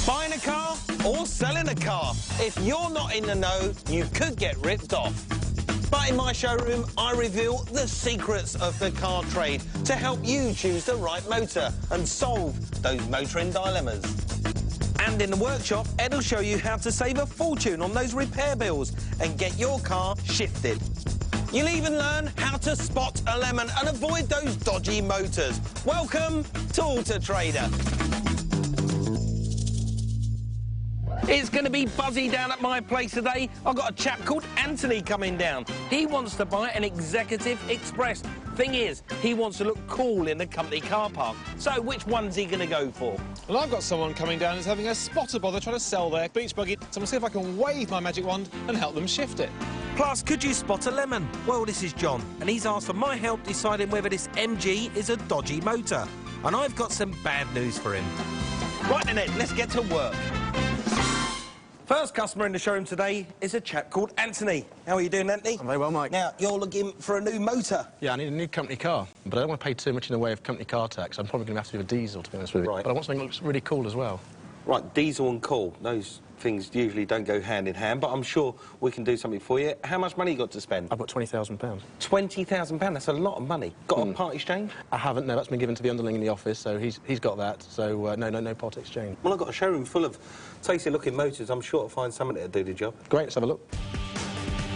Buying a car or selling a car? If you're not in the know, you could get ripped off. But in my showroom, I reveal the secrets of the car trade to help you choose the right motor and solve those motoring dilemmas. And in the workshop, Ed will show you how to save a fortune on those repair bills and get your car shifted. You'll even learn how to spot a lemon and avoid those dodgy motors. Welcome to Auto Trader. It's going to be buzzy down at my place today. I've got a chap called Anthony coming down. He wants to buy an Executive Express. Thing is, he wants to look cool in the company car park. So which one's he going to go for? Well, I've got someone coming down who's having a spotter bother trying to sell their beach buggy. So I'm going to see if I can wave my magic wand and help them shift it. Plus, could you spot a lemon? Well, this is John, and he's asked for my help deciding whether this MG is a dodgy motor. And I've got some bad news for him. Right then, Ed, let's get to work. First customer in the showroom today is a chap called Anthony. How are you doing, Anthony? I'm very well, Mike. Now, you're looking for a new motor. Yeah, I need a new company car, but I don't want to pay too much in the way of company car tax. I'm probably going to have to do a diesel, to be honest with you. Right. But I want something that looks really cool as well. Right, diesel and cool. Those things usually don't go hand in hand, but I'm sure we can do something for you. How much money you got to spend? I've got £20,000. £20,000, that's a lot of money. Got a part exchange? I haven't, no, that's been given to the underling in the office, so he's got that, so no part exchange. Well, I've got a showroom full of tasty-looking motors. I'm sure I'll find something that'll do the job. Great, let's have a look.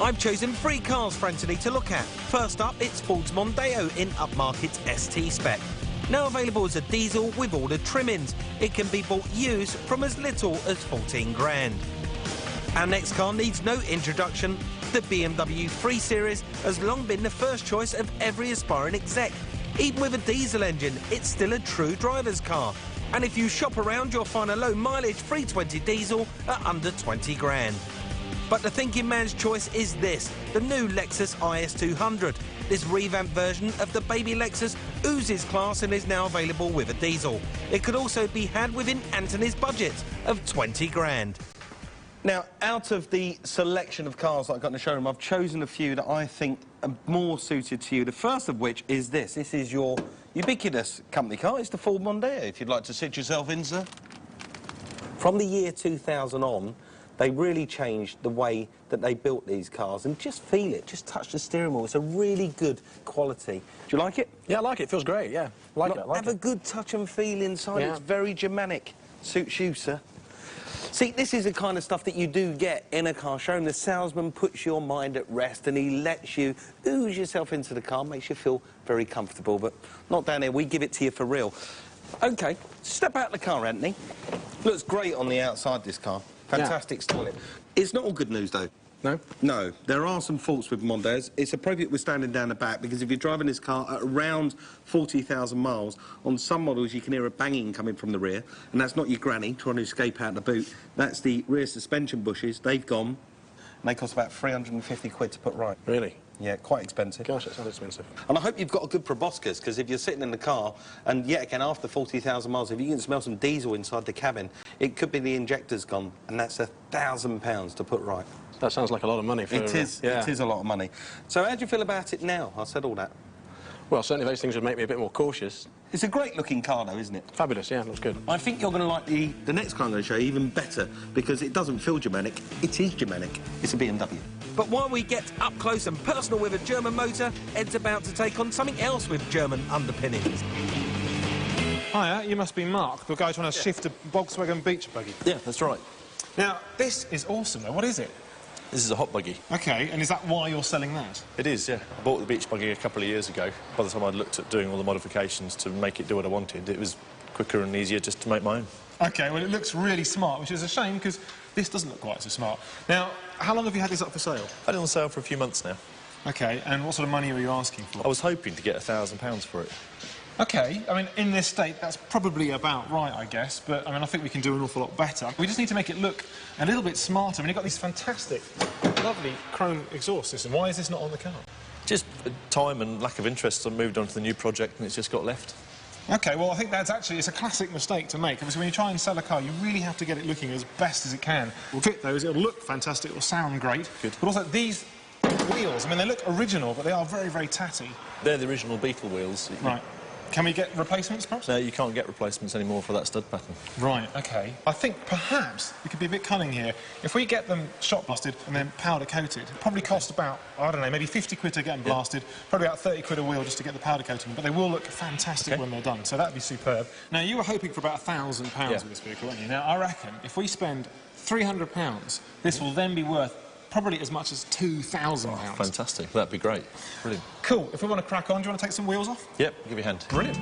I've chosen 3 cars for Anthony to look at. First up, it's Ford's Mondeo in upmarket ST spec. Now available as a diesel with all the trimmings. It can be bought used from as little as 14 grand. Our next car needs no introduction. The BMW 3 Series has long been the first choice of every aspiring exec. Even with a diesel engine, it's still a true driver's car. And if you shop around, you'll find a low mileage 320 diesel at under 20 grand. But the thinking man's choice is this, the new Lexus IS200. This revamped version of the baby Lexus oozes class and is now available with a diesel. It could also be had within Anthony's budget of 20 grand. Now, out of the selection of cars that I've got in the showroom, I've chosen a few that I think are more suited to you. The first of which is this. This is your ubiquitous company car. It's the Ford Mondeo, if you'd like to sit yourself in, sir. From the year 2000 on, they really changed the way that they built these cars, and just feel it, just touch the steering wheel. It's a really good quality. Do you like it? Yeah, I like it. It feels great, yeah. I like it. Have a good touch and feel inside. Yeah. It's very Germanic. Suits you, sir. See, this is the kind of stuff that you do get in a car showroom. The salesman puts your mind at rest and he lets you ooze yourself into the car, makes you feel very comfortable. But not down here, we give it to you for real. OK, step out the car, Anthony. Looks great on the outside, this car. Fantastic styling. It's not all good news, though. No? No. There are some faults with Mondeos. It's appropriate we're standing down the back, because if you're driving this car at around 40,000 miles, on some models you can hear a banging coming from the rear, and that's not your granny trying to escape out the boot. That's the rear suspension bushes. They've gone, and they cost about 350 quid to put right. Really? Yeah, quite expensive. Gosh, that sounds expensive. And I hope you've got a good proboscis, because if you're sitting in the car, and yet again, after 40,000 miles, if you can smell some diesel inside the cabin, it could be the injector's gone, and that's £1,000 to put right. That sounds like a lot of money for... It is a lot of money. So how do you feel about it now? I said all that. Well, certainly those things would make me a bit more cautious. It's a great-looking car, though, isn't it? Fabulous, yeah, looks good. I think you're going to like the next car I'm going to show you even better, because it doesn't feel Germanic, it is Germanic. It's a BMW. But while we get up close and personal with a German motor, Ed's about to take on something else with German underpinnings. Hiya, you must be Mark, the guy trying to shift a Volkswagen beach buggy. Yeah, that's right. Now, this is awesome, though. What is it? This is a hot buggy. OK, and is that why you're selling that? It is, yeah. I bought the beach buggy a couple of years ago. By the time I'd looked at doing all the modifications to make it do what I wanted, it was quicker and easier just to make my own. OK, well, it looks really smart, which is a shame, because this doesn't look quite so smart. Now, how long have you had this up for sale? I've had it on sale for a few months now. OK, and what sort of money are you asking for? I was hoping to get £1,000 for it. OK, I mean, in this state, that's probably about right, I guess, but, I mean, I think we can do an awful lot better. We just need to make it look a little bit smarter. I mean, you've got this fantastic, lovely chrome exhaust system. Why is this not on the car? Just time and lack of interest. I moved on to the new project and it's just got left. OK, well, I think that's actually, it's a classic mistake to make. Obviously, when you try and sell a car, you really have to get it looking as best as it can. Well, fit those, it'll look fantastic, it'll sound great. Good. But also, these wheels, I mean, they look original, but they are very, very tatty. They're the original Beetle wheels. Right. Can we get replacements, perhaps? No, you can't get replacements anymore for that stud pattern. Right, OK. I think perhaps we could be a bit cunning here. If we get them shot blasted and then powder coated, it'll probably cost about, I don't know, maybe 50 quid to get them blasted, probably about 30 quid a wheel just to get the powder coating, but they will look fantastic when they're done, so that'd be superb. Now, you were hoping for about £1,000 with this vehicle, weren't you? Now, I reckon if we spend £300, this will then be worth probably as much as £2,000. Fantastic. That'd be great. Brilliant. Cool. If we want to crack on, do you want to take some wheels off? Yep, give you a hand. Brilliant.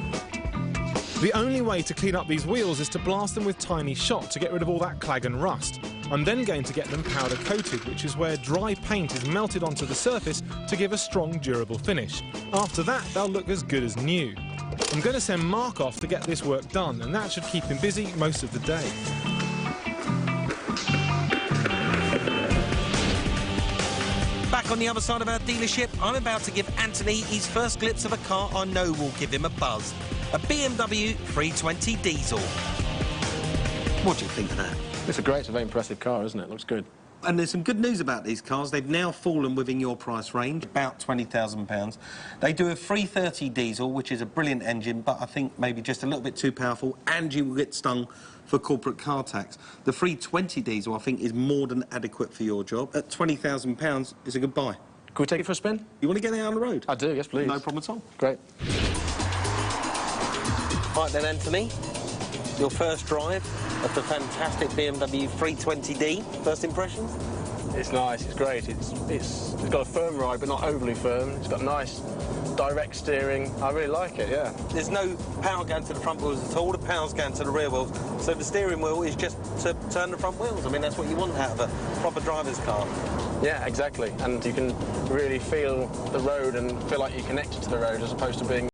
The only way to clean up these wheels is to blast them with tiny shot to get rid of all that clag and rust. I'm then going to get them powder coated, which is where dry paint is melted onto the surface to give a strong, durable finish. After that, they'll look as good as new. I'm going to send Mark off to get this work done, and that should keep him busy most of the day. Back on the other side of our dealership, I'm about to give Anthony his first glimpse of a car I know will give him a buzz. A BMW 320 diesel. What do you think of that? It's a very impressive car, isn't it? Looks good. And there's some good news about these cars. They've now fallen within your price range, about £20,000. They do a 330 diesel, which is a brilliant engine, but I think maybe just a little bit too powerful, and you will get stung for corporate car tax. The 320 diesel, I think, is more than adequate for your job. At £20,000, it's a good buy. Can we take it for a spin? You want to get it out on the road? I do, yes, please. No problem at all. Great. Right then, Anthony, your first drive of the fantastic BMW 320d. First impressions? It's nice, it's great. It's got a firm ride, but not overly firm. It's got nice direct steering. I really like it, yeah. There's no power going to the front wheels at all. The power's going to the rear wheels. So the steering wheel is just to turn the front wheels. I mean, that's what you want out of a proper driver's car. Yeah, exactly. And you can really feel the road and feel like you're connected to the road as opposed to being